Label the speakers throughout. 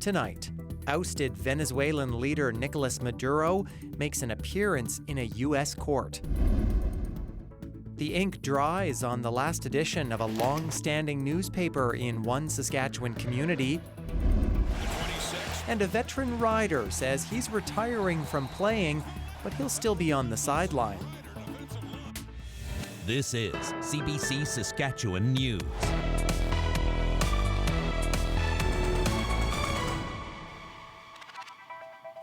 Speaker 1: Tonight, ousted Venezuelan leader Nicolas Maduro makes an appearance in a U.S. court. The ink dries on the last edition of a long-standing newspaper in one Saskatchewan community. And a veteran rider says he's retiring from playing, but he'll still be on the sideline.
Speaker 2: This is CBC Saskatchewan News.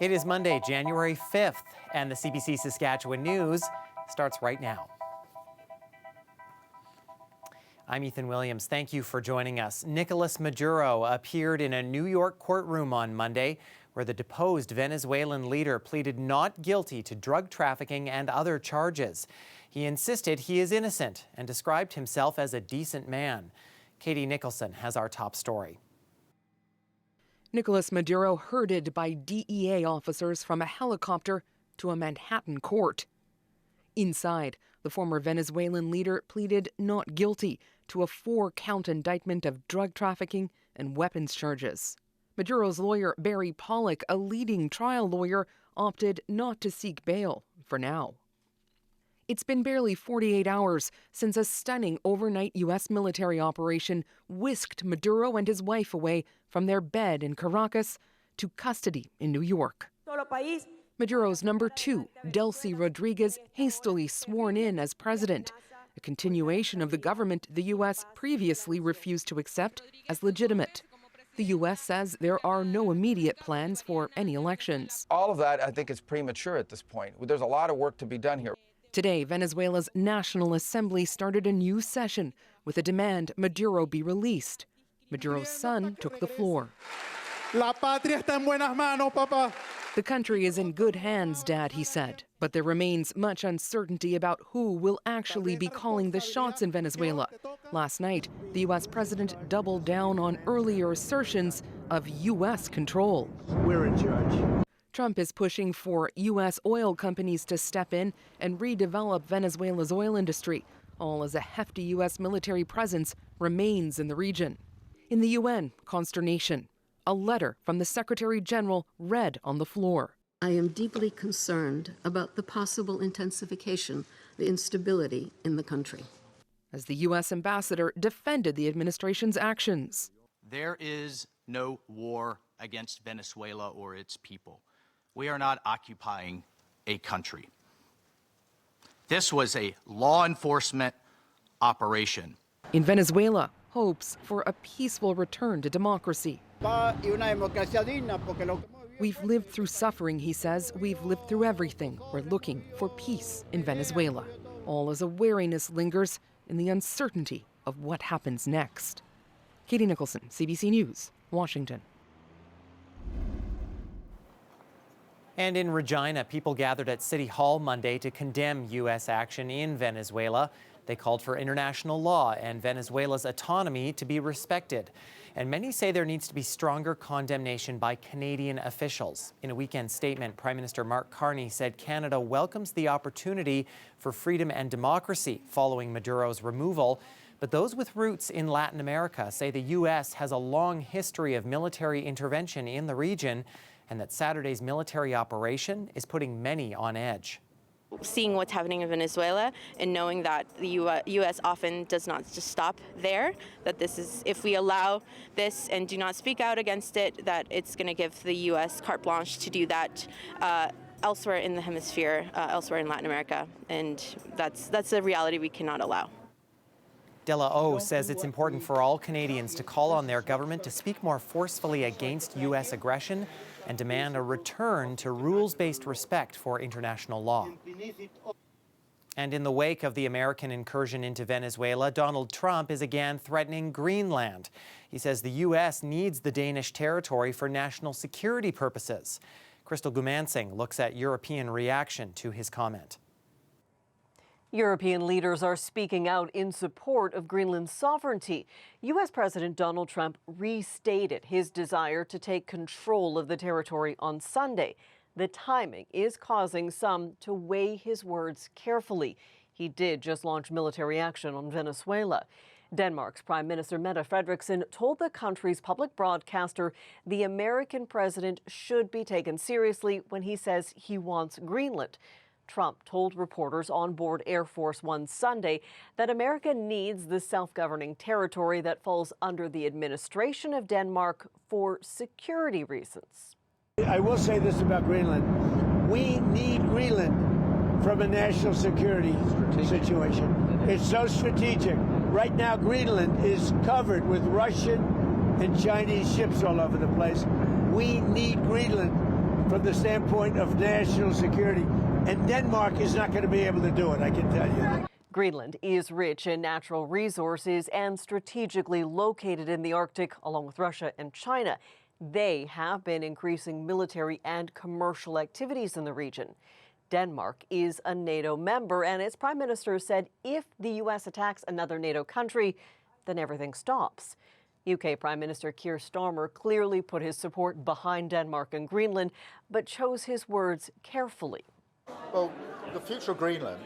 Speaker 1: It is Monday, January 5th, and the CBC Saskatchewan News starts right now. I'm Ethan Williams. Thank you for joining us. Nicolas Maduro appeared in a New York courtroom on Monday, where the deposed Venezuelan leader pleaded not guilty to drug trafficking and other charges. He insisted he is innocent and described himself as a decent man. Katie Nicholson has our top story.
Speaker 3: Nicolas Maduro herded by DEA officers from a helicopter to a Manhattan court. Inside, the former Venezuelan leader pleaded not guilty to a 4-count indictment of drug trafficking and weapons charges. Maduro's lawyer, Barry Pollock, a leading trial lawyer, opted not to seek bail for now. It's been barely 48 hours since a stunning overnight U.S. military operation whisked Maduro and his wife away from their bed in Caracas to custody in New York. Maduro's number 2, Delcy Rodriguez, hastily sworn in as president, a continuation of the government the U.S. previously refused to accept as legitimate. The U.S. says there are no immediate plans for any elections.
Speaker 4: All of that, I think, is premature at this point. There's a lot of work to be done here.
Speaker 3: Today, Venezuela's National Assembly started a new session with a demand Maduro be released. Maduro's son took the floor.
Speaker 5: La patria está en buenas manos, papá.
Speaker 3: The country is in good hands, Dad, he said. But there remains much uncertainty about who will actually be calling the shots in Venezuela. Last night, the U.S. president doubled down on earlier assertions of U.S. control.
Speaker 5: We're in charge.
Speaker 3: Trump is pushing for U.S. oil companies to step in and redevelop Venezuela's oil industry, all as a hefty U.S. military presence remains in the region. In the UN, consternation. A letter from the Secretary General read on the floor.
Speaker 6: I am deeply concerned about the possible intensification, the instability in the country.
Speaker 3: As the U.S. ambassador defended the administration's actions.
Speaker 7: There is no war against Venezuela or its people. We are not occupying a country. This was a law enforcement operation.
Speaker 3: In Venezuela, hopes for a peaceful return to democracy. We've lived through suffering, he says. We've lived through everything. We're looking for peace in Venezuela. All as a wariness lingers in the uncertainty of what happens next. Katie Nicholson, CBC News, Washington.
Speaker 1: And in Regina, people gathered at City Hall Monday to condemn U.S. action in Venezuela. They called for international law and Venezuela's autonomy to be respected. And many say there needs to be stronger condemnation by Canadian officials. In a weekend statement, Prime Minister Mark Carney said Canada welcomes the opportunity for freedom and democracy following Maduro's removal. But those with roots in Latin America say the U.S. has a long history of military intervention in the region, and that Saturday's military operation is putting many on edge.
Speaker 8: Seeing what's happening in Venezuela and knowing that the U.S. often does not just stop there, that this is, if we allow this and do not speak out against it, that it's going to give the U.S. carte blanche to do that elsewhere in the hemisphere, elsewhere in Latin America, and that's a reality we cannot allow.
Speaker 1: De La O says it's important for all Canadians to call on their government to speak more forcefully against U.S. aggression and demand a return to rules-based respect for international law. And in the wake of the American incursion into Venezuela, Donald Trump is again threatening Greenland. He says the U.S. needs the Danish territory for national security purposes. Crystal Gumansing looks at European reaction to his comment.
Speaker 9: European leaders are speaking out in support of Greenland's sovereignty. U.S. President Donald Trump restated his desire to take control of the territory on Sunday. The timing is causing some to weigh his words carefully. He did just launch military action on Venezuela. Denmark's Prime Minister Mette Frederiksen told the country's public broadcaster the American president should be taken seriously when he says he wants Greenland. Trump told reporters on board Air Force One Sunday that America needs the self-governing territory that falls under the administration of Denmark for security reasons.
Speaker 10: I will say this about Greenland. We need Greenland from a national security situation. It's so strategic. Right now, Greenland is covered with Russian and Chinese ships all over the place. We need Greenland from the standpoint of national security. And Denmark is not going to be able to do it, I can tell you.
Speaker 9: Greenland is rich in natural resources and strategically located in the Arctic, along with Russia and China. They have been increasing military and commercial activities in the region. Denmark is a NATO member, and its prime minister said if the U.S. attacks another NATO country, then everything stops. UK Prime Minister Keir Starmer clearly put his support behind Denmark and Greenland, but chose his words carefully.
Speaker 11: Well, the future of Greenland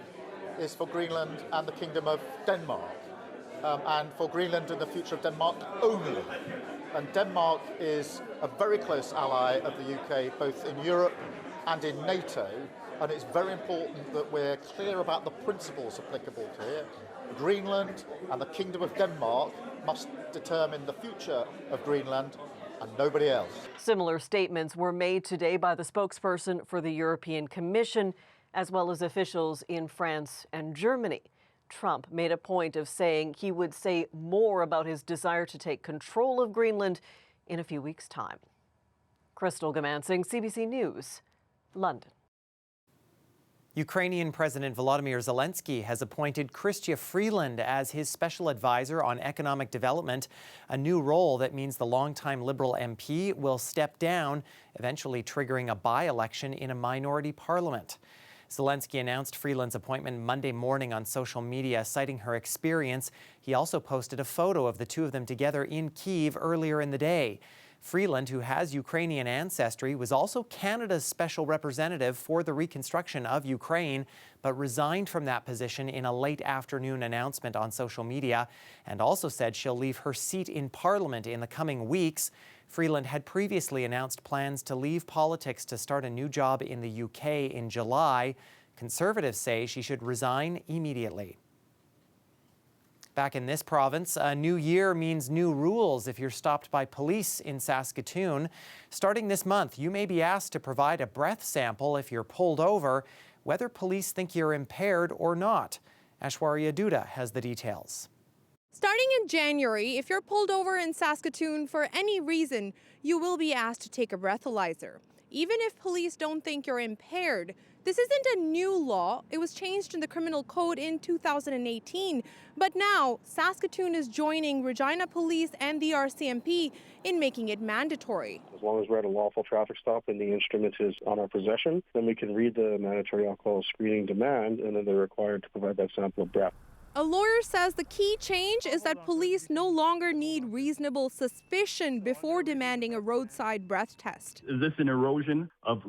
Speaker 11: is for Greenland and the Kingdom of Denmark, and for Greenland and the future of Denmark only. And Denmark is a very close ally of the UK, both in Europe and in NATO, and it's very important that we're clear about the principles applicable to here. Greenland and the Kingdom of Denmark must determine the future of Greenland and nobody else.
Speaker 9: Similar statements were made today by the spokesperson for the European Commission, as well as officials in France and Germany. Trump made a point of saying he would say more about his desire to take control of Greenland in a few weeks' time. Crystal Gamansing, CBC News, London.
Speaker 1: Ukrainian President Volodymyr Zelensky has appointed Chrystia Freeland as his special advisor on economic development, a new role that means the longtime Liberal MP will step down, eventually triggering a by-election in a minority parliament. Zelensky announced Freeland's appointment Monday morning on social media, citing her experience. He also posted a photo of the two of them together in Kyiv earlier in the day. Freeland, who has Ukrainian ancestry, was also Canada's special representative for the reconstruction of Ukraine, but resigned from that position in a late afternoon announcement on social media, and also said she'll leave her seat in Parliament in the coming weeks. Freeland had previously announced plans to leave politics to start a new job in the UK in July. Conservatives say she should resign immediately. Back in this province, a new year means new rules if you're stopped by police in Saskatoon. Starting this month, you may be asked to provide a breath sample if you're pulled over, whether police think you're impaired or not. Ashwarya Duda has the details.
Speaker 12: Starting in January, if you're pulled over in Saskatoon for any reason, you will be asked to take a breathalyzer. Even if police don't think you're impaired, this isn't a new law. It was changed in the criminal code in 2018. But now, Saskatoon is joining Regina Police and the RCMP in making it mandatory.
Speaker 13: As long as we're at a lawful traffic stop and the instrument is on our possession, then we can read the mandatory alcohol screening demand, and then they're required to provide that sample of breath.
Speaker 12: A lawyer says the key change is that police no longer need reasonable suspicion before demanding a roadside breath test.
Speaker 14: Is this an erosion of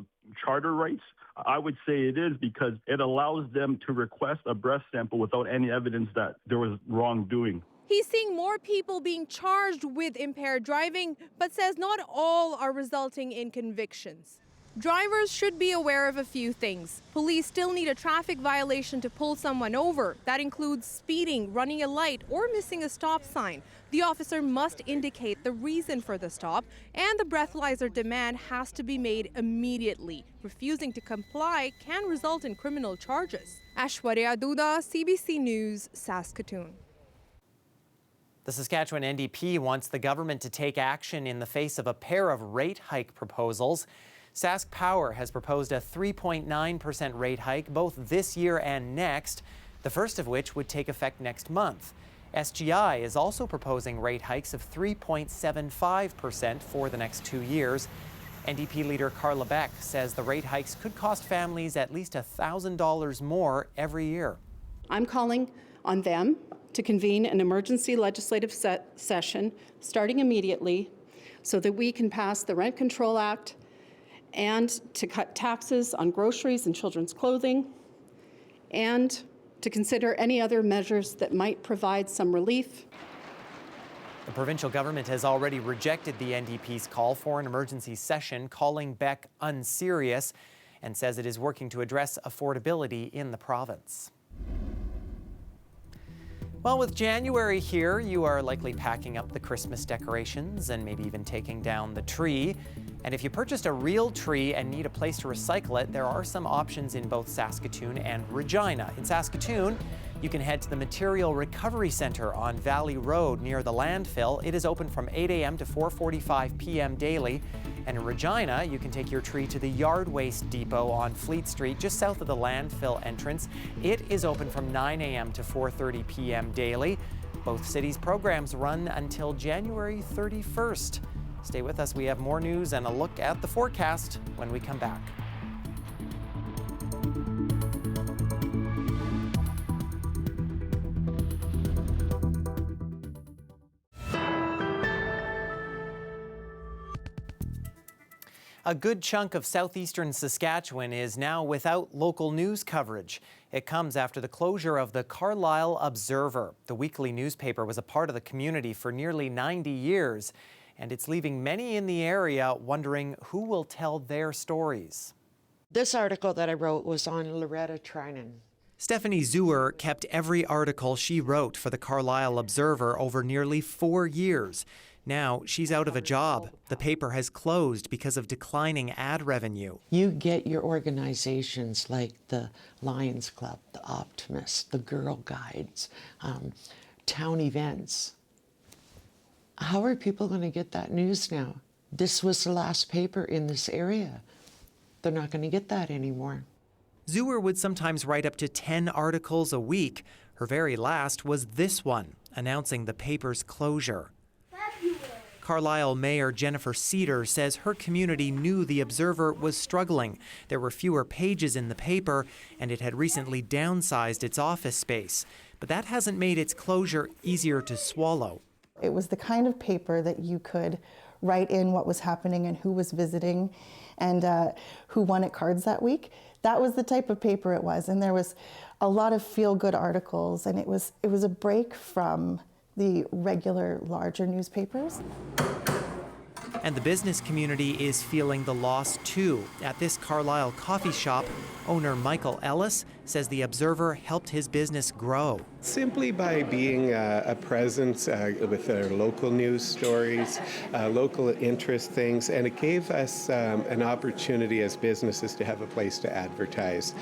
Speaker 14: charter rights? I would say it is, because it allows them to request a breath sample without any evidence that there was wrongdoing.
Speaker 12: He's seeing more people being charged with impaired driving, but says not all are resulting in convictions. Drivers should be aware of a few things. Police still need a traffic violation to pull someone over. That includes speeding, running a light, or missing a stop sign. The officer must indicate the reason for the stop, and the breathalyzer demand has to be made immediately. Refusing to comply can result in criminal charges. Ashwarya Duda, CBC News, Saskatoon.
Speaker 1: The Saskatchewan NDP wants the government to take action in the face of a pair of rate hike proposals. SaskPower has proposed a 3.9% rate hike both this year and next, the first of which would take effect next month. SGI is also proposing rate hikes of 3.75% for the next 2 years. NDP leader Carlyle says the rate hikes could cost families at least $1,000 more every year.
Speaker 15: I'm calling on them to convene an emergency legislative session starting immediately so that we can pass the Rent Control Act and to cut taxes on groceries and children's clothing, and to consider any other measures that might provide some relief
Speaker 1: The provincial government has already rejected the NDP's call for an emergency session, calling Beck unserious, and says it is working to address affordability in the province. Well, with January here, you are likely packing up the Christmas decorations and maybe even taking down the tree. And if you purchased a real tree and need a place to recycle it, there are some options in both Saskatoon and Regina. In Saskatoon, you can head to the Material Recovery Centre on Valley Road near the landfill. It is open from 8 a.m. to 4:45 p.m. daily. And in Regina, you can take your tree to the Yard Waste Depot on Fleet Street, just south of the landfill entrance. It is open from 9 a.m. to 4:30 p.m. daily. Both cities' programs run until January 31st. Stay with us. We have more news and a look at the forecast when we come back. A good chunk of southeastern Saskatchewan is now without local news coverage. It comes after the closure of the Carlyle Observer. The weekly newspaper was a part of the community for nearly 90 years, and it's leaving many in the area wondering who will tell their stories.
Speaker 16: This article that I wrote was on Loretta Trinan.
Speaker 1: Stephanie Zuer kept every article she wrote for the Carlyle Observer over nearly 4 years. Now she's out of a job. The paper has closed because of declining ad revenue.
Speaker 16: You get your organizations like the Lions Club, the Optimist, the Girl Guides, town events. How are people going to get that news now? This was the last paper in this area. They're not going to get that anymore.
Speaker 1: Zuer would sometimes write up to 10 articles a week. Her very last was this one, announcing the paper's closure. Carlyle Mayor Jennifer Cedar says her community knew the Observer was struggling. There were fewer pages in the paper, and it had recently downsized its office space. But that hasn't made its closure easier to swallow.
Speaker 17: It was the kind of paper that you could write in what was happening and who was visiting and who won at cards that week. That was the type of paper it was, and there was a lot of feel-good articles, and it was a break from the regular larger newspapers.
Speaker 1: And the business community is feeling the loss too. At this Carlyle coffee shop, owner Michael Ellis says the Observer helped his business grow.
Speaker 18: Simply by being a presence with their local news stories, local interest things, and it gave us an opportunity as businesses to have a place to advertise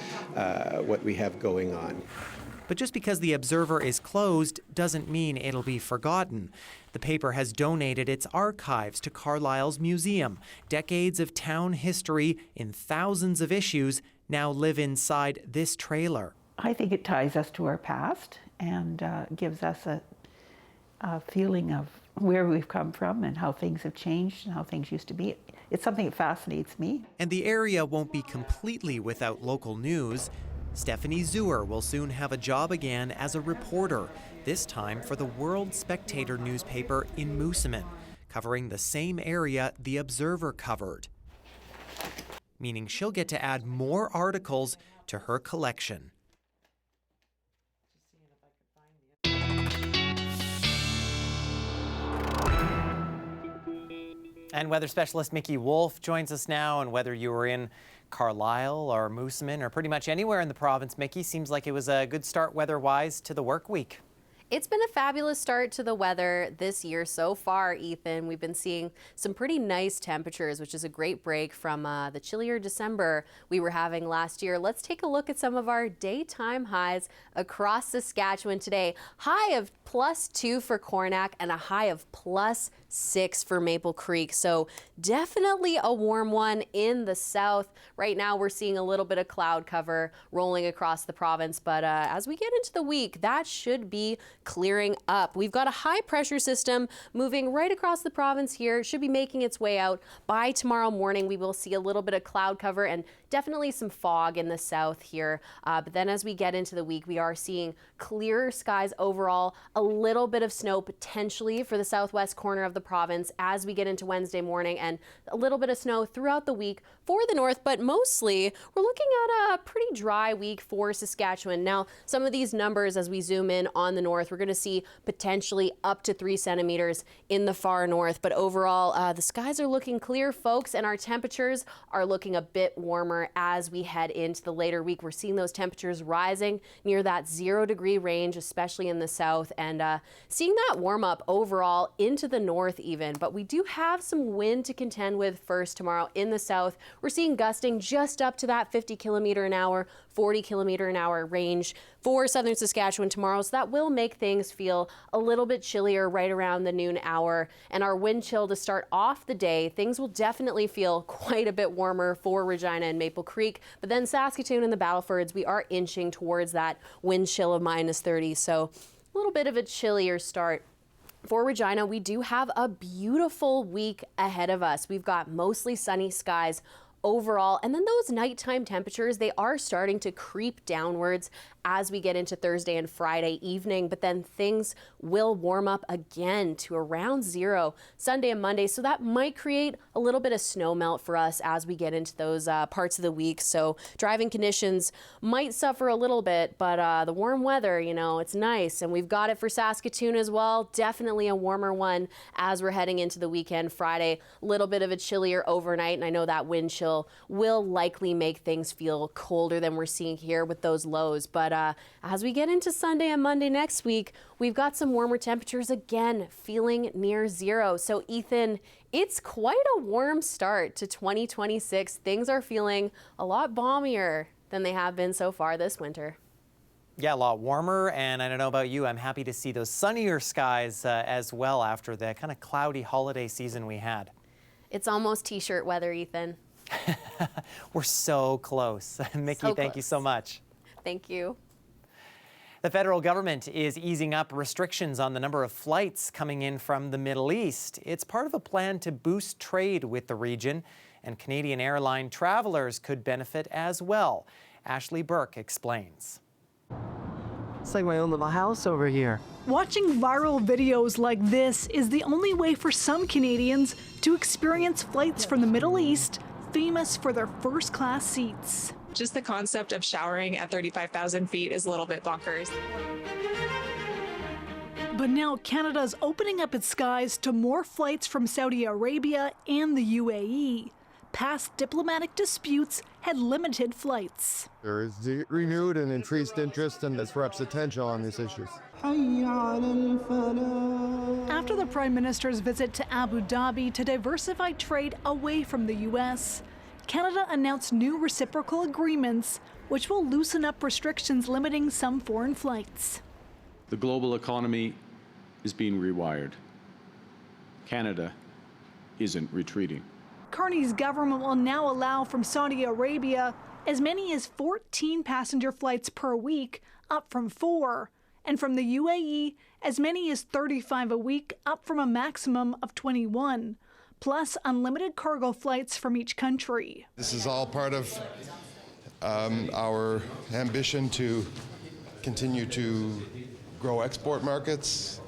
Speaker 18: what we have going on.
Speaker 1: But just because the Observer is closed doesn't mean it'll be forgotten. The paper has donated its archives to Carlyle's museum. Decades of town history in thousands of issues now live inside this trailer.
Speaker 19: I think it ties us to our past and gives us a feeling of where we've come from and how things have changed and how things used to be. It's something that fascinates me.
Speaker 1: And the area won't be completely without local news. Stephanie Zuer will soon have a job again as a reporter, this time for the World Spectator newspaper in Moosomin, covering the same area the Observer covered. Meaning she'll get to add more articles to her collection. And weather specialist Mickey Wolf joins us now. And whether you were in Carlyle or Moosomin or pretty much anywhere in the province, Mickey, seems like it was a good start weather-wise to the work week.
Speaker 20: It's been a fabulous start to the weather this year so far, Ethan. We've been seeing some pretty nice temperatures, which is a great break from the chillier December we were having last year. Let's take a look at some of our daytime highs across Saskatchewan today. High of +2 for Coronach and a high of +6 for Maple Creek. So definitely a warm one in the south. Right now we're seeing a little bit of cloud cover rolling across the province, but as we get into the week, that should be clearing up. We've got a high pressure system moving right across the province here. It should be making its way out by tomorrow morning. We will see a little bit of cloud cover and definitely some fog in the south here. But then as we get into the week, we are seeing clearer skies overall, a little bit of snow potentially for the southwest corner of the province as we get into Wednesday morning, and a little bit of snow throughout the week for the north, but mostly we're looking at a pretty dry week for Saskatchewan. Now, some of these numbers as we zoom in on the north, we're We're going to see potentially up to 3 centimeters in the far north. But overall, the skies are looking clear, folks, and our temperatures are looking a bit warmer as we head into the later week. We're seeing those temperatures rising near that 0-degree range, especially in the south, and seeing that warm up overall into the north even. But we do have some wind to contend with first tomorrow in the south. We're seeing gusting just up to that 50-kilometer-an-hour, 40-kilometer-an-hour range for southern Saskatchewan tomorrow. So that will make things feel a little bit chillier right around the noon hour. And our wind chill to start off the day, things will definitely feel quite a bit warmer for Regina and Maple Creek. But then Saskatoon and the Battlefords, we are inching towards that wind chill of -30. So a little bit of a chillier start. For Regina, we do have a beautiful week ahead of us. We've got mostly sunny skies overall, and then those nighttime temperatures, they are starting to creep downwards as we get into Thursday and Friday evening, but then things will warm up again to around 0 Sunday and Monday, so that might create a little bit of snow melt for us as we get into those parts of the week. So driving conditions might suffer a little bit, but the warm weather, you know, it's nice, and we've got it for Saskatoon as well. Definitely a warmer one as we're heading into the weekend. Friday, a little bit of a chillier overnight, and I know that wind chill will likely make things feel colder than we're seeing here with those lows, but as we get into Sunday and Monday next week, we've got some warmer temperatures again, feeling near 0. So Ethan, it's quite a warm start to 2026. Things are feeling a lot balmier than they have been so far this winter.
Speaker 1: Yeah, a lot warmer, and I don't know about you, I'm happy to see those sunnier skies as well after the kind of cloudy holiday season we had.
Speaker 20: It's almost t-shirt weather, Ethan.
Speaker 1: We're so close. Mickey, thank you so much.
Speaker 20: Thank you.
Speaker 1: The federal government is easing up restrictions on the number of flights coming in from the Middle East. It's part of a plan to boost trade with the region, and Canadian airline travelers could benefit as well. Ashley Burke explains.
Speaker 21: It's like my own little house over here.
Speaker 22: Watching viral videos like this is the only way for some Canadians to experience flights from the Middle East, famous for their first-class seats.
Speaker 23: Just the concept of showering at 35,000 feet is a little bit bonkers.
Speaker 22: But now Canada's opening up its skies to more flights from Saudi Arabia and the UAE. Past diplomatic disputes had limited flights.
Speaker 24: There is renewed and increased interest, and this reps attention on these issues.
Speaker 22: After the Prime Minister's visit to Abu Dhabi to diversify trade away from the U.S., Canada announced new reciprocal agreements, which will loosen up restrictions limiting some foreign flights.
Speaker 25: The global economy is being rewired. Canada isn't retreating.
Speaker 22: Carney's government will now allow from Saudi Arabia as many as 14 passenger flights per week, up from 4, and from the UAE as many as 35 a week, up from a maximum of 21. Plus unlimited cargo flights from each country.
Speaker 24: This is all part of our ambition to continue to grow export markets,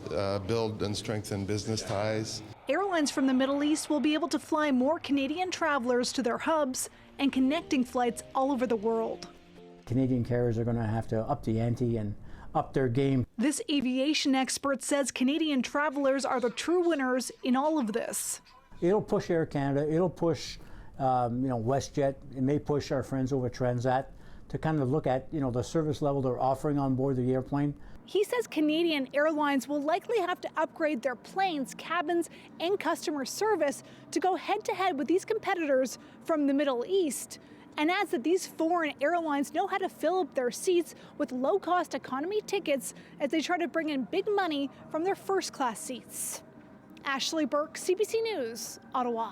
Speaker 24: build and strengthen business ties.
Speaker 22: Airlines from the Middle East will be able to fly more Canadian travelers to their hubs and connecting flights all over the world.
Speaker 26: Canadian carriers are going to have to up the ante and up their game.
Speaker 22: This aviation expert says Canadian travelers are the true winners in all of this.
Speaker 26: It'll push Air Canada, it'll push WestJet, it may push our friends over Transat to kind of look at the service level they're offering on board the airplane.
Speaker 22: He says Canadian airlines will likely have to upgrade their planes, cabins, and customer service to go head-to-head with these competitors from the Middle East, and adds that these foreign airlines know how to fill up their seats with low-cost economy tickets as they try to bring in big money from their first-class seats. Ashley Burke, CBC News, Ottawa.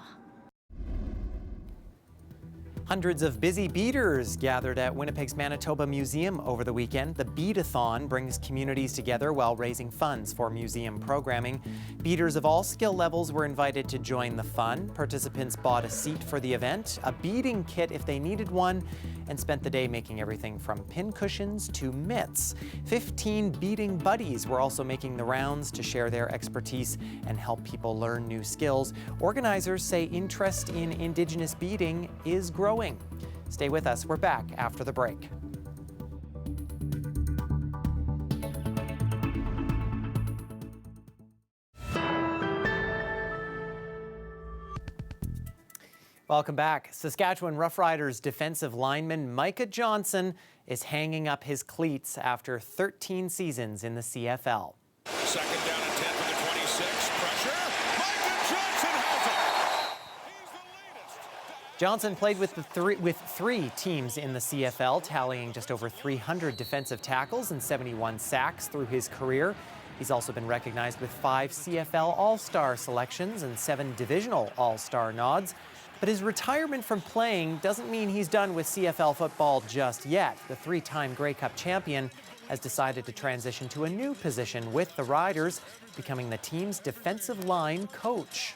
Speaker 1: Hundreds of busy beaters gathered at Winnipeg's Manitoba Museum over the weekend. The Beetathon brings communities together while raising funds for museum programming. Beaters of all skill levels were invited to join the fun. Participants bought a seat for the event, a beading kit if they needed one, and spent the day making everything from pin cushions to mitts. 15 beading buddies were also making the rounds to share their expertise and help people learn new skills. Organizers say interest in Indigenous beading is growing. Stay with us. We're back after the break. Welcome back. Saskatchewan Roughriders defensive lineman Micah Johnson is hanging up his cleats after 13 seasons in the CFL.
Speaker 2: Second down and 10 for the 26. Pressure. Micah Johnson has it. He's the latest.
Speaker 1: Johnson played with three teams in the CFL, tallying just over 300 defensive tackles and 71 sacks through his career. He's also been recognized with 5 CFL All-Star selections and 7 Divisional All-Star nods. But his retirement from playing doesn't mean he's done with CFL football just yet. The 3-time Grey Cup champion has decided to transition to a new position with the Riders, becoming the team's defensive line coach.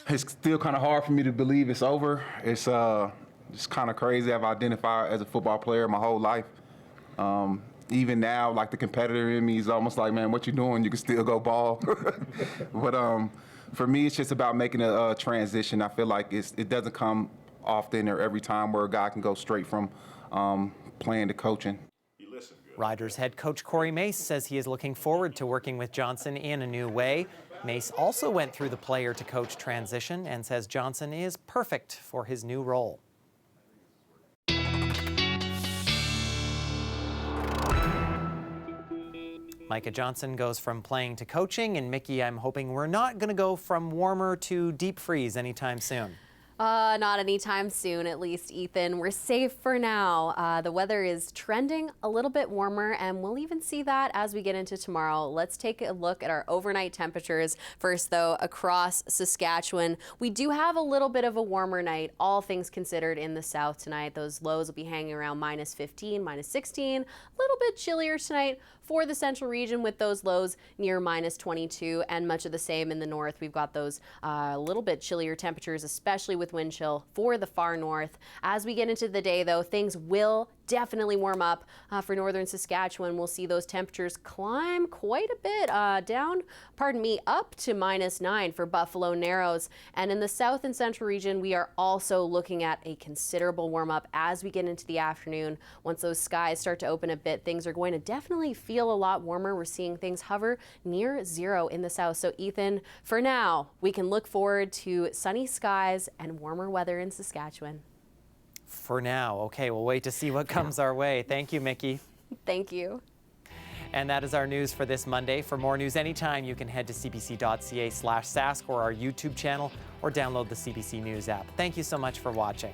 Speaker 3: It's still kind of hard for me to believe it's over. It's kind of crazy. I've identified as a football player my whole life. Even now, like the competitor in me is almost like, man, what you doing? You can still go ball. But for me, it's just about making a transition. I feel like it doesn't come often or every time where a guy can go straight from playing to coaching.
Speaker 1: Riders head coach Corey Mace says he is looking forward to working with Johnson in a new way. Mace also went through the player to coach transition and says Johnson is perfect for his new role. Micah Johnson goes from playing to coaching, and Mickey, I'm hoping we're not going to go from warmer to deep freeze anytime soon.
Speaker 20: Not anytime soon, at least, Ethan. We're safe for now. The weather is trending a little bit warmer, and we'll even see that as we get into tomorrow. Let's take a look at our overnight temperatures first, though, across Saskatchewan. We do have a little bit of a warmer night, all things considered, in the south tonight. Those lows will be hanging around -15, -16. A little bit chillier tonight for the central region with those lows near -22, and much of the same in the north. We've got those a little bit chillier temperatures, especially with wind chill for the far north. As we get into the day, though, things will definitely warm up for northern Saskatchewan. We'll see those temperatures climb quite a bit up to -9 for Buffalo Narrows. And in the south and central region, we are also looking at a considerable warm up as we get into the afternoon. Once those skies start to open a bit, things are going to definitely feel a lot warmer. We're seeing things hover near 0 in the south. So Ethan, for now, we can look forward to sunny skies and warmer weather in Saskatchewan.
Speaker 1: For now. Okay, we'll wait to see what comes our way. Thank you, Mickey.
Speaker 20: Thank you.
Speaker 1: And that is our news for this Monday. For more news anytime, you can head to cbc.ca/sask or our YouTube channel, or download the CBC News app. Thank you so much for watching.